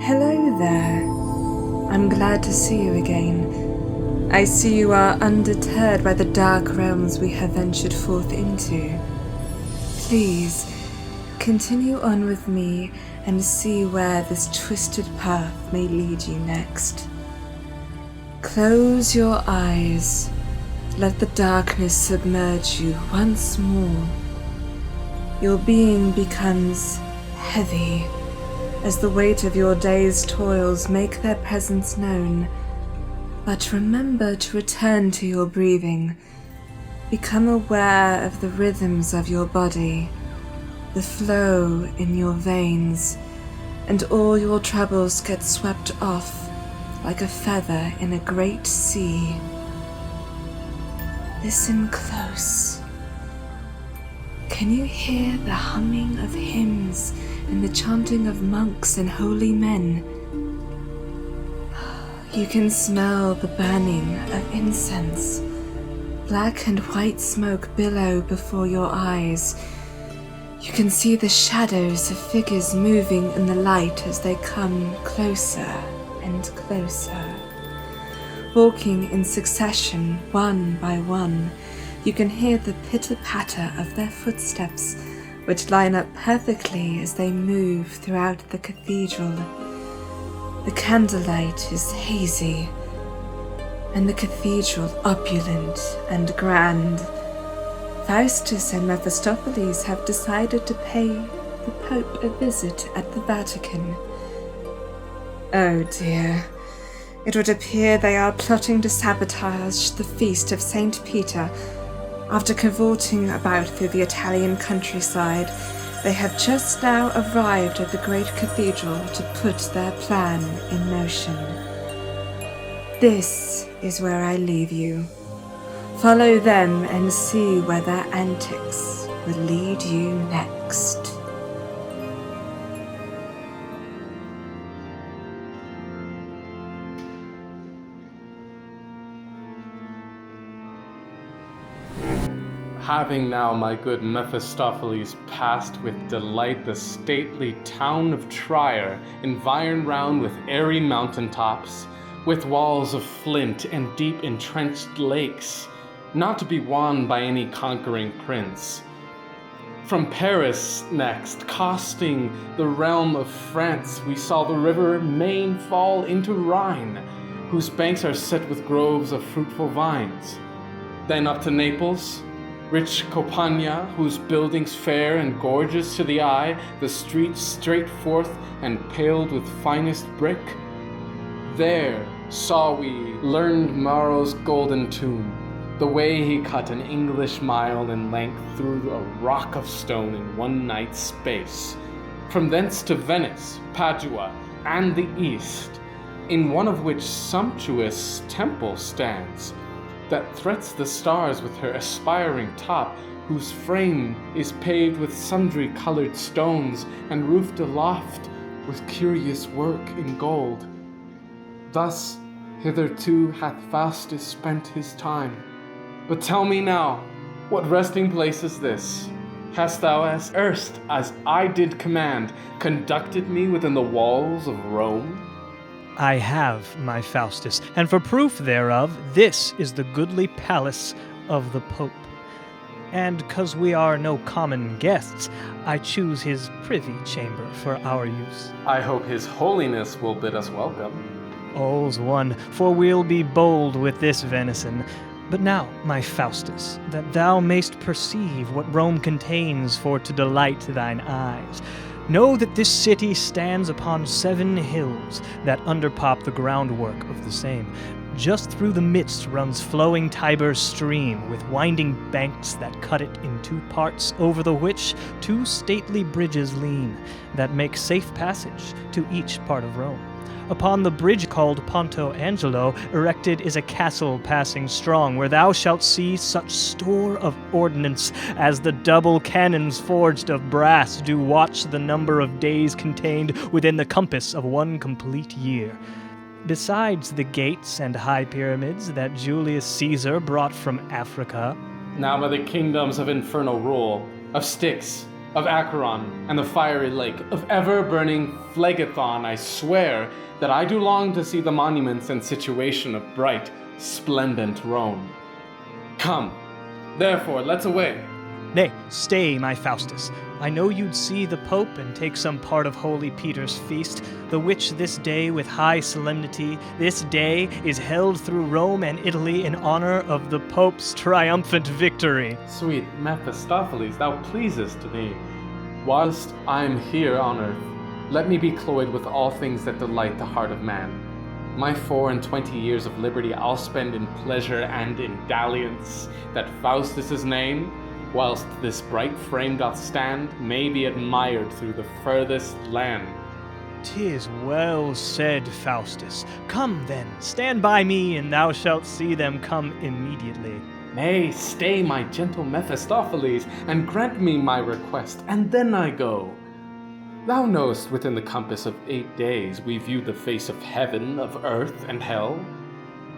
Hello there. I'm glad to see you again. I see you are undeterred by the dark realms we have ventured forth into. Please, continue on with me and see where this twisted path may lead you next. Close your eyes. Let the darkness submerge you once more. Your being becomes heavy as the weight of your day's toils make their presence known. But remember to return to your breathing. Become aware of the rhythms of your body, the flow in your veins, and all your troubles get swept off like a feather in a great sea. Listen close. Can you hear the humming of hymns and the chanting of monks and holy men? You can smell the burning of incense. Black and white smoke billow before your eyes. You can see the shadows of figures moving in the light as they come closer and closer. Walking in succession, one by one, you can hear the pitter-patter of their footsteps, which line up perfectly as they move throughout the cathedral. The candlelight is hazy, and the cathedral opulent and grand. Faustus and MEPHISTOPHILIS have decided to pay the Pope a visit at the Vatican. Oh dear, it would appear they are plotting to sabotage the feast of St. Peter. After cavorting about through the Italian countryside, they have just now arrived at the great cathedral to put their plan in motion. This is where I leave you. Follow them and see where their antics will lead you next. Having now, my good Mephistopheles, passed with delight the stately town of Trier, environed round with airy mountain tops, with walls of flint and deep entrenched lakes, not to be won by any conquering prince. From Paris next, costing the realm of France, we saw the river Main fall into Rhine, whose banks are set with groves of fruitful vines. Then up to Naples, rich Campania, whose buildings fair and gorgeous to the eye, the streets straight forth and paled with finest brick. There saw we learned Maro's golden tomb, the way he cut an English mile in length through a rock of stone in one night's space. From thence to Venice, Padua, and the east, in one of which sumptuous temple stands, that threats the stars with her aspiring top, whose frame is paved with sundry colored stones, and roofed aloft with curious work in gold. Thus hitherto hath Faustus spent his time. But tell me now, what resting place is this? Hast thou, as erst, as I did command, conducted me within the walls of Rome? I have, my Faustus, and for proof thereof, this is the goodly palace of the Pope. And 'cause we are no common guests, I choose his privy chamber for our use. I hope his holiness will bid us welcome. All's one, for we'll be bold with this venison. But now, my Faustus, that thou mayst perceive what Rome contains for to delight thine eyes, know that this city stands upon 7 hills that underpop the groundwork of the same. Just through the midst runs flowing Tiber's stream, with winding banks that cut it in 2 parts, over the which 2 stately bridges lean, that make safe passage to each part of Rome. Upon the bridge called Ponto Angelo, erected is a castle passing strong, where thou shalt see such store of ordnance as the double cannons forged of brass do watch the number of days contained within the compass of 1 complete year. Besides the gates and high pyramids that Julius Caesar brought from Africa. Now by the kingdoms of infernal rule, of Styx, of Acheron and the fiery lake, of ever-burning Phlegethon, I swear that I do long to see the monuments and situation of bright, splendent Rome. Come, therefore, let's away. Nay, stay, my Faustus. I know you'd see the Pope and take some part of Holy Peter's feast, the which this day with high solemnity, this day is held through Rome and Italy in honor of the Pope's triumphant victory. Sweet Mephistophilis, thou pleasest me. Whilst I am here on earth, let me be cloyed with all things that delight the heart of man. My 24 years of liberty I'll spend in pleasure and in dalliance, that Faustus' name, whilst this bright frame doth stand, may be admired through the furthest land. 'Tis well said, Faustus. Come then, stand by me, and thou shalt see them come immediately. Nay, stay, my gentle Mephistophilis, and grant me my request, and then I go. Thou knowest within the compass of 8 days we view the face of heaven, of earth, and hell.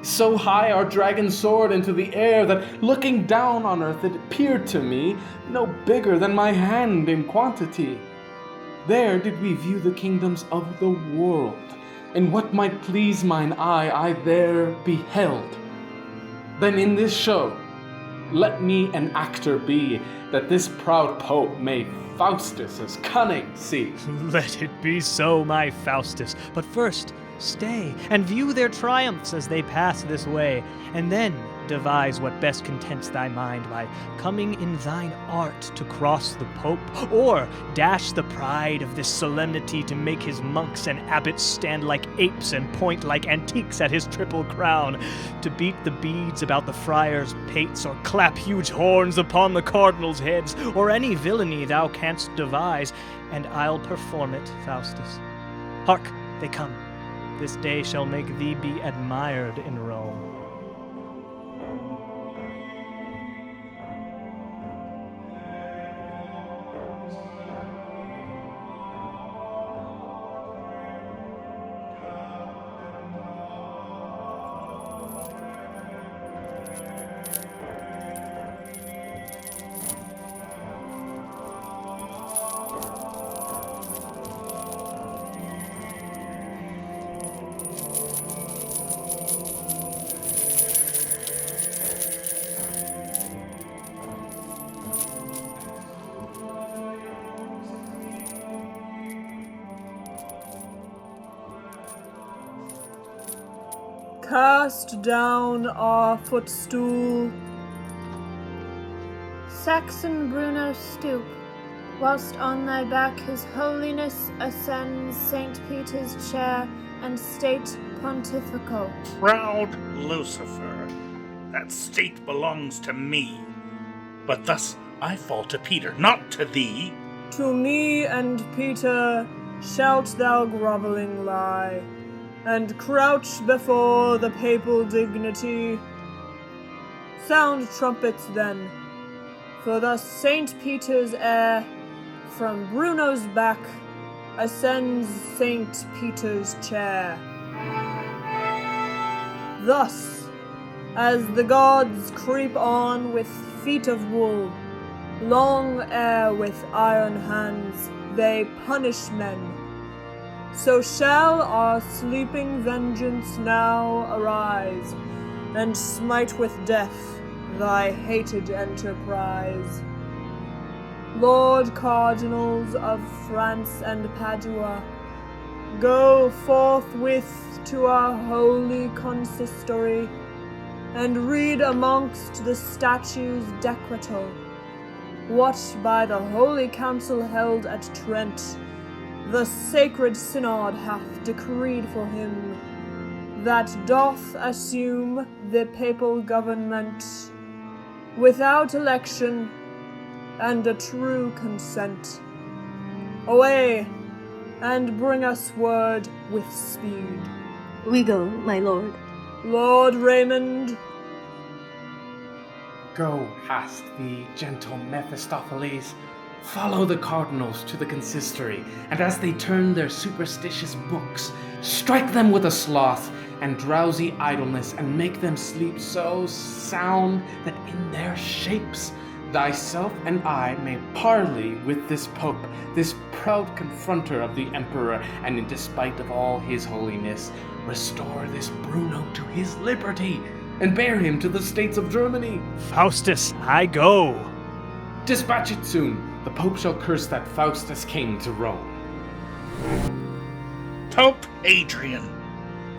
So high our dragon soared into the air that, looking down on earth, it appeared to me no bigger than my hand in quantity. There did we view the kingdoms of the world, and what might please mine eye I there beheld. Then in this show, let me an actor be, that this proud Pope may Faustus' cunning see. Let it be so, my Faustus. But first, stay and view their triumphs as they pass this way, and then devise what best contents thy mind by coming in thine art to cross the Pope, or dash the pride of this solemnity to make his monks and abbots stand like apes and point like antiques at his triple crown, to beat the beads about the friars' pates, or clap huge horns upon the cardinals' heads, or any villainy thou canst devise, and I'll perform it, Faustus. Hark, they come. This day shall make thee be admired in Rome. Cast down our footstool. Saxon Bruno stoop, whilst on thy back his holiness ascends St. Peter's chair and state pontifical. Proud Lucifer, that state belongs to me. But thus I fall to Peter, not to thee. To me and Peter shalt thou groveling lie, and crouch before the papal dignity. Sound trumpets then, for thus St. Peter's heir from Bruno's back ascends St. Peter's chair. Thus, as the gods creep on with feet of wool, long ere with iron hands they punish men, so shall our sleeping vengeance now arise, and smite with death thy hated enterprise. Lord Cardinals of France and Padua, go forthwith to our holy consistory, and read amongst the statues decretal, what by the holy council held at Trent the sacred synod hath decreed for him, that doth assume the papal government without election and a true consent. Away, and bring us word with speed. We go, my lord. Lord Raymond. Go, hast thee, gentle Mephistophilis. Follow the cardinals to the consistory, and as they turn their superstitious books, strike them with a sloth and drowsy idleness, and make them sleep so sound that in their shapes thyself and I may parley with this Pope, this proud confronter of the Emperor, and in despite of all his holiness, restore this Bruno to his liberty, and bear him to the states of Germany. Faustus, I go. Dispatch it soon. The Pope shall curse that Faustus came to Rome. Pope Adrian,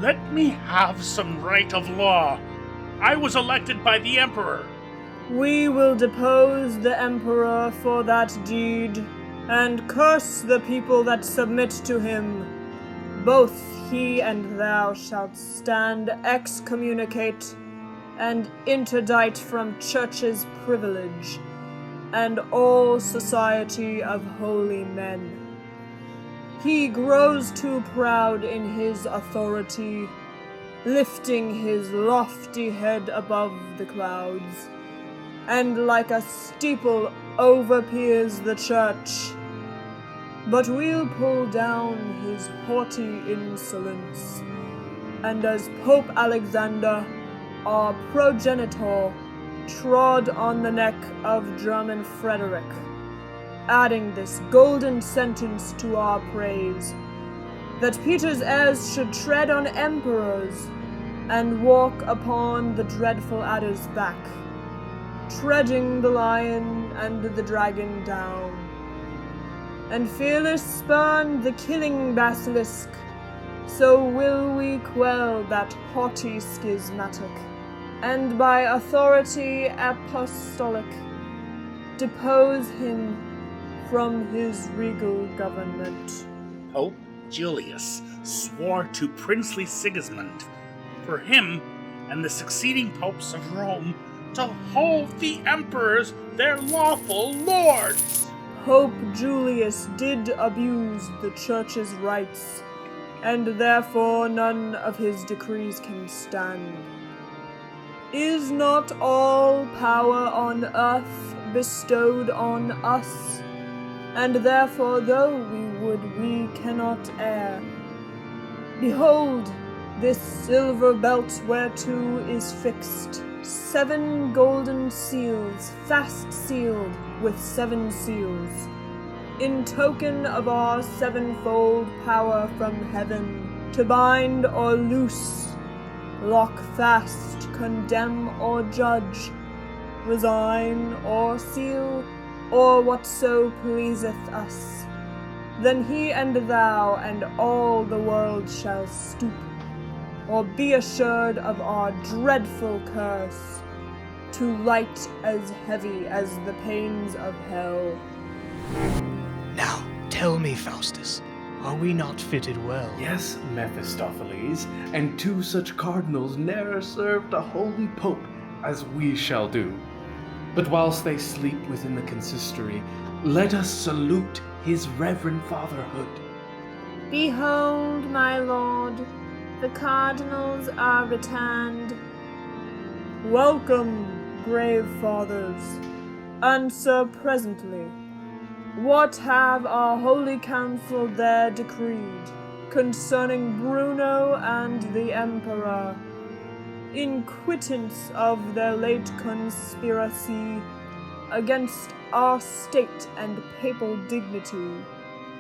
let me have some right of law. I was elected by the Emperor. We will depose the Emperor for that deed, and curse the people that submit to him. Both he and thou shalt stand excommunicate, and interdict from church's privilege, and all society of holy men. He grows too proud in his authority, lifting his lofty head above the clouds, and like a steeple overpeers the church. But we'll pull down his haughty insolence, and as Pope Alexander, our progenitor, trod on the neck of German Frederick, adding this golden sentence to our praise, that Peter's heirs should tread on emperors, and walk upon the dreadful adder's back, treading the lion and the dragon down, and fearless spurn the killing basilisk, so will we quell that haughty schismatic, and by authority apostolic depose him from his regal government. Pope Julius swore to princely Sigismund, for him and the succeeding popes of Rome, to hold the emperors their lawful lords. Pope Julius did abuse the church's rights, and therefore none of his decrees can stand. Is not all power on earth bestowed on us? And therefore, though we would, we cannot err. Behold, this silver belt whereto is fixed 7 golden seals, fast sealed with 7 seals, in token of our 7-fold power from heaven, to bind or loose, lock fast, condemn or judge, resign or seal, or whatso pleaseth us. Then he and thou and all the world shall stoop, or be assured of our dreadful curse, to light as heavy as the pains of hell. Now, tell me, Faustus, are we not fitted well? Yes, Mephistophilis, and 2 such cardinals ne'er served a holy pope as we shall do. But whilst they sleep within the consistory, let us salute his reverend fatherhood. Behold, my lord, the cardinals are returned. Welcome, grave fathers. Answer presently. What have our holy council there decreed concerning Bruno and the emperor, in quittance of their late conspiracy against our state and papal dignity?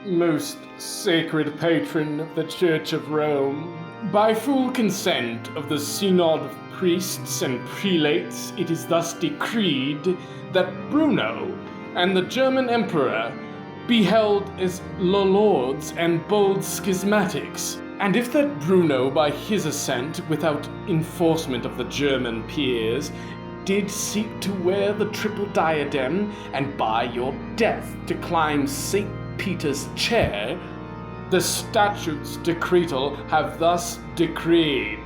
Most sacred patron of the Church of Rome, by full consent of the Synod of Priests and Prelates, it is thus decreed that Bruno and the German Emperor be held as lords and bold schismatics, and if that Bruno, by his assent, without enforcement of the German peers, did seek to wear the triple diadem, and by your death to climb St. Peter's chair, the statutes decretal have thus decreed: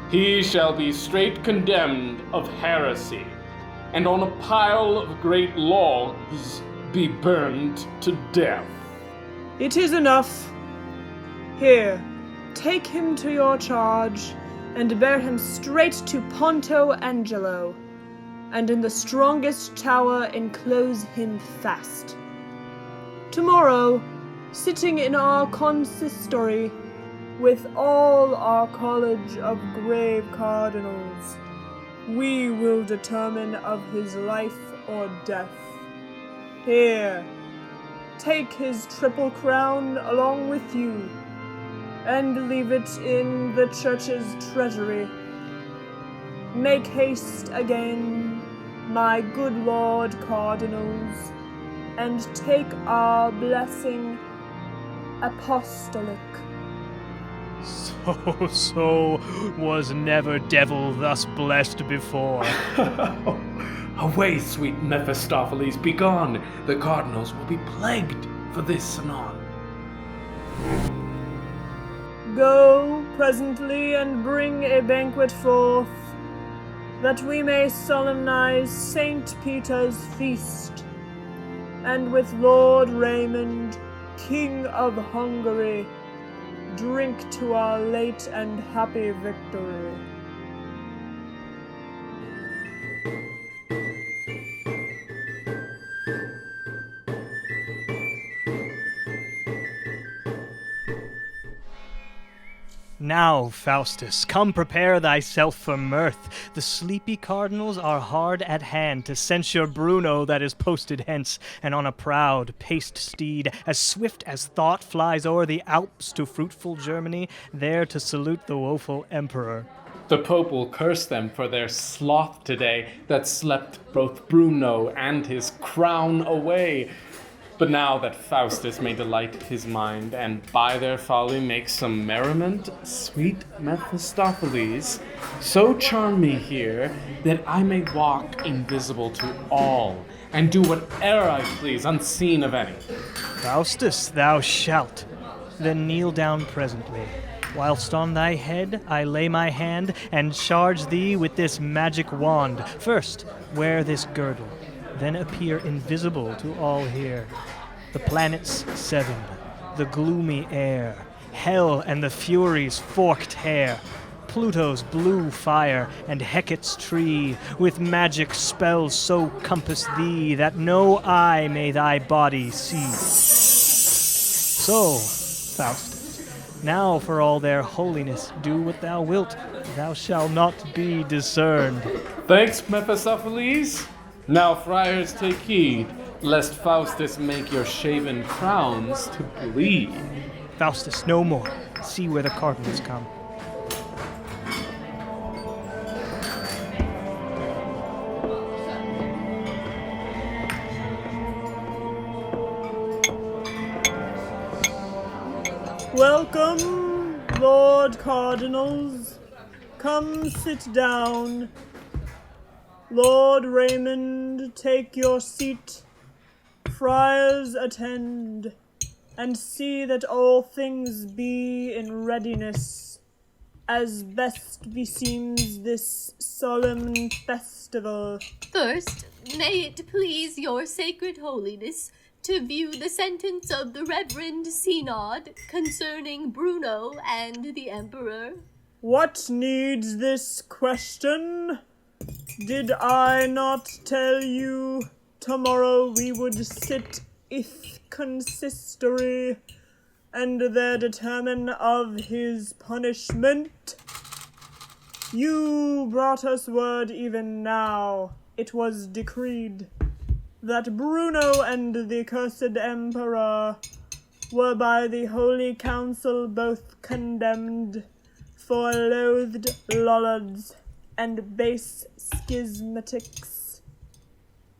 he shall be straight condemned of heresy, and on a pile of great logs be burned to death. It is enough. Here, take him to your charge, and bear him straight to Ponto Angelo, and in the strongest tower enclose him fast. Tomorrow, sitting in our consistory, with all our college of grave cardinals, we will determine of his life or death. Here, take his triple crown along with you, and leave it in the church's treasury. Make haste again, my good lord cardinals, and take our blessing apostolic. So was never devil thus blessed before. Away, sweet Mephistophilis, begone! The cardinals will be plagued for this anon. Go presently and bring a banquet forth, that we may solemnize Saint Peter's feast, and with Lord Raymond, King of Hungary, drink to our late and happy victory. Now, Faustus, come prepare thyself for mirth. The sleepy cardinals are hard at hand to censure Bruno that is posted hence, and on a proud paced steed, as swift as thought flies o'er the Alps to fruitful Germany, there to salute the woeful emperor. The Pope will curse them for their sloth today, that slept both Bruno and his crown away. But now that Faustus may delight his mind, and by their folly make some merriment, sweet Mephistophilis, so charm me here, that I may walk invisible to all, and do whate'er I please, unseen of any. Faustus, thou shalt. Then kneel down presently. Whilst on thy head I lay my hand, and charge thee with this magic wand. First, wear this girdle, then appear invisible to all here. The planets 7, the gloomy air, hell and the Furies' forked hair, Pluto's blue fire, and Hecate's tree, with magic spells so compass thee, that no eye may thy body see. So, Faustus, now for all their holiness do what thou wilt, thou shalt not be discerned. Thanks, Mephistophilis. Now, friars, take heed, lest Faustus make your shaven crowns to bleed. Faustus, no more. See where the cardinals come. Welcome, Lord Cardinals. Come sit down. Lord Raymond, take your seat. Friars, attend, and see that all things be in readiness, as best beseems this solemn festival. First, may it please your sacred holiness to view the sentence of the Reverend Synod concerning Bruno and the Emperor. What needs this question? Did I not tell you tomorrow we would sit ith consistory, and there determine of his punishment? You brought us word even now, it was decreed, that Bruno and the cursed emperor were by the Holy Council both condemned for loathed lollards and base schismatics.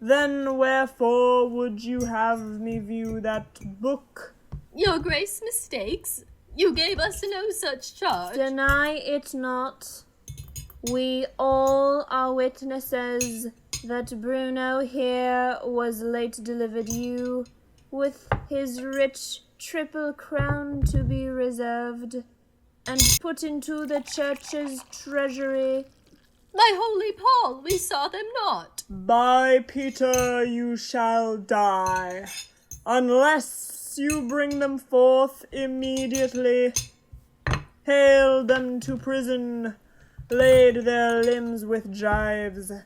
Then wherefore would you have me view that book? Your Grace mistakes. You gave us no such charge. Deny it not. We all are witnesses that Bruno here was late delivered you, with his rich triple crown to be reserved, and put into the church's treasury. My holy Paul, we saw them not. By Peter you shall die, unless you bring them forth immediately. Haled them to prison, laid their limbs with gyves.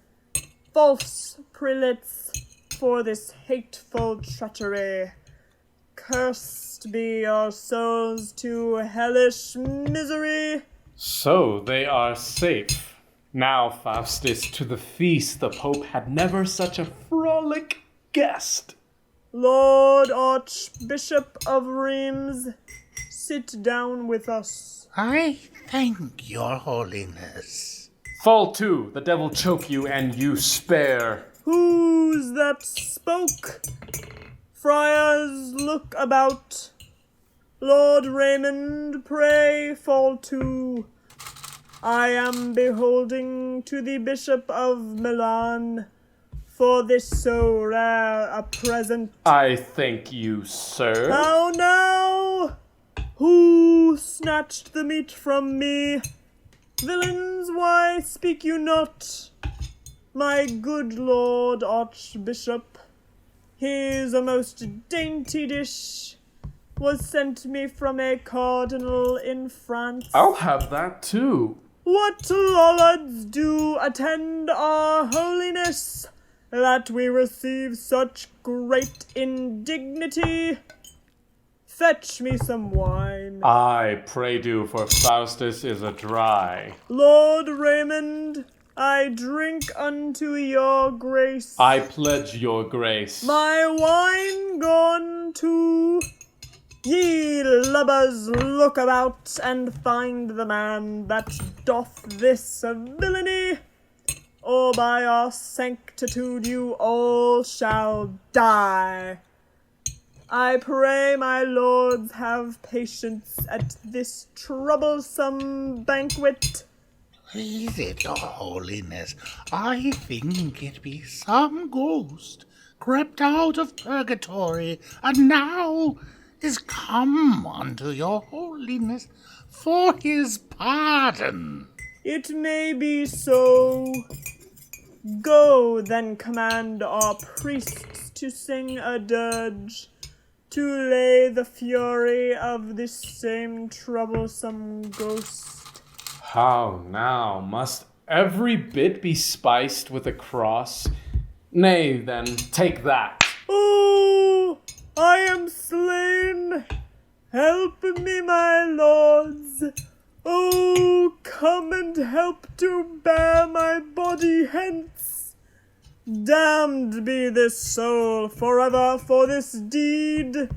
False prelates for this hateful treachery. Cursed be your souls to hellish misery. So they are safe. Now, Faustus, to the feast the Pope had never such a frolic guest. Lord Archbishop of Reims, sit down with us. I thank your holiness. Fall to, the devil choke you and you spare. Who's that spoke? Friars, look about. Lord Raymond, pray fall to. I am beholding to the Bishop of Milan for this so rare a present. I thank you, sir. How now? Who snatched the meat from me? Villains, why speak you not? My good Lord Archbishop, here's a most dainty dish, was sent me from a cardinal in France. I'll have that too. What lollards do attend our holiness, that we receive such great indignity? Fetch me some wine. I pray do, for Faustus is a dry. Lord Raymond, I drink unto your grace. I pledge your grace. My wine gone too. Ye lubbers, look about and find the man that doth this villainy, or by our sanctitude you all shall die. I pray my lords have patience at this troublesome banquet. Please it, your holiness, I think it be some ghost crept out of purgatory, and now is come unto your holiness for his pardon. It may be so. Go then command our priests to sing a dirge, to lay the fury of this same troublesome ghost. How now? Must every bit be spiced with a cross? Nay, then, take that. Oh, I am slain. Help me, my lords. Oh, come and help to bear my body hence. Damned be this soul forever for this deed.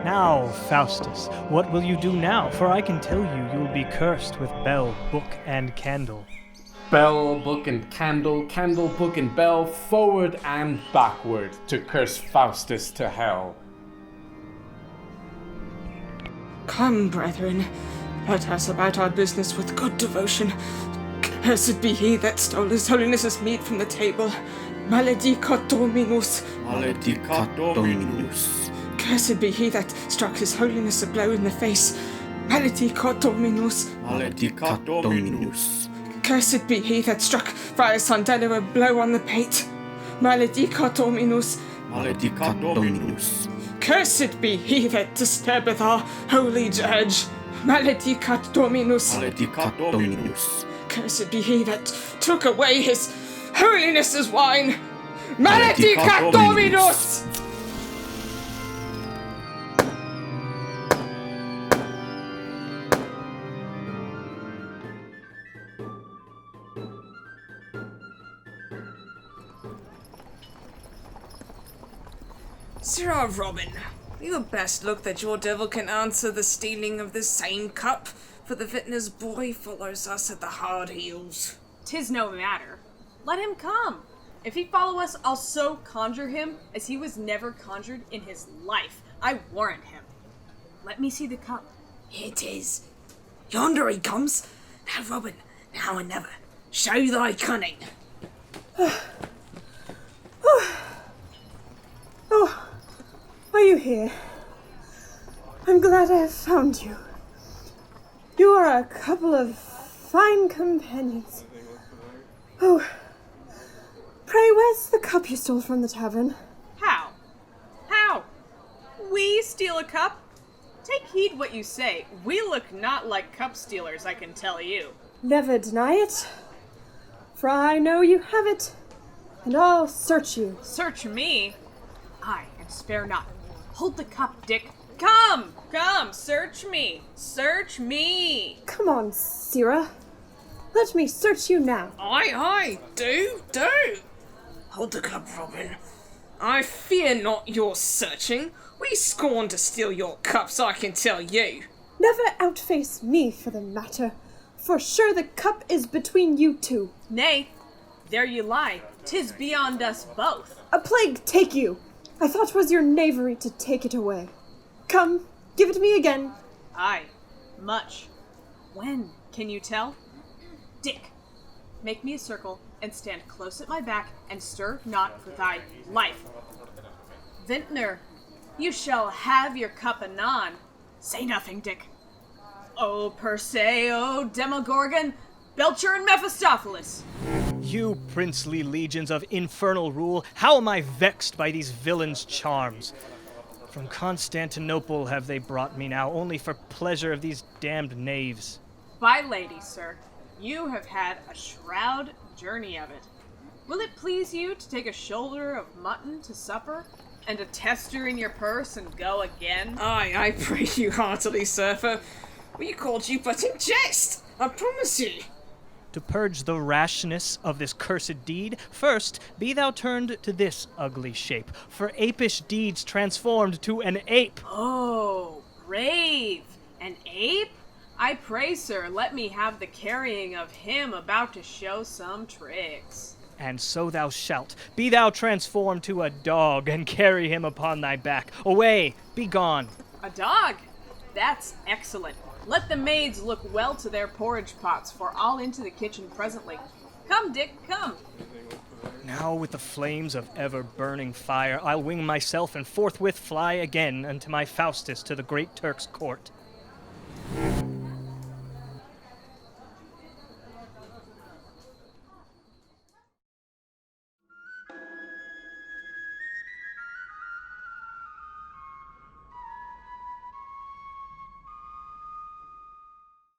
Now, Faustus, what will you do now? For I can tell you will be cursed with bell, book, and candle. Bell, book, and candle, candle, book, and bell, forward and backward, to curse Faustus to hell. Come, brethren, let us about our business with good devotion. Cursed be he that stole his holiness's meat from the table. Maledicat Dominus. Maledicat Dominus. Cursed be he that struck his holiness a blow in the face. Maledicat Dominus. Maledicat Dominus. Cursed be he that struck Friar Sandello a blow on the pate. Maledicat Dominus. Maledicat Dominus. Cursed be he that disturbeth our holy dirge. Maledicat Dominus. Maledicat Dominus. Cursed be he that took away his holiness's wine. Maledicat Dominus. Sirrah Robin, you best look that your devil can answer the stealing of this same cup, for the vintner's boy follows us at the hard heels. 'Tis no matter. Let him come. If he follow us, I'll so conjure him as he was never conjured in his life. I warrant him. Let me see the cup. Here 'tis. Yonder he comes. Now, Robin, now and never. Show thy cunning. Oh, are you here? I'm glad I have found you. You are a couple of fine companions. Oh, pray, where's the cup you stole from the tavern? How? How? We steal a cup? Take heed what you say. We look not like cup stealers, I can tell you. Never deny it. for I know you have it, and I'll search you. Search me? Aye, and spare not. Hold the cup, Dick. Come! Search me! Search me! Come on, Sara. Let me search you now. Aye, do! Hold the cup, Robin. I fear not your searching. We scorn to steal your cups, I can tell you. Never outface me for the matter, for sure the cup is between you two. Nay, there you lie. 'Tis beyond us both. A plague take you! I thought 'twas your knavery to take it away. Come, give it me again. Aye, much. When, can you tell? Dick, make me a circle and stand close at my back and stir not for thy life. Vintner, you shall have your cup anon. Say nothing, Dick. O Perseo, Demogorgon, Belcher and Mephistophilis. You princely legions of infernal rule, how am I vexed by these villains' charms? From Constantinople have they brought me now, only for pleasure of these damned knaves. By lady, sir, you have had a shroud journey of it. Will it please you to take a shoulder of mutton to supper, and a tester in your purse and go again? Aye, I pray you heartily, sir, for we called you but in jest, I promise you. To purge the rashness of this cursed deed, first be thou turned to this ugly shape, for apish deeds transformed to an ape. Oh, brave! An ape? I pray, sir, let me have the carrying of him about to show some tricks. And so thou shalt. Be thou transformed to a dog, and carry him upon thy back. Away, be gone. A dog? That's excellent. Let the maids look well to their porridge pots, for I'll into the kitchen presently. Come, Dick, come. Now with the flames of ever-burning fire, I'll wing myself and forthwith fly again unto my Faustus to the great Turk's court.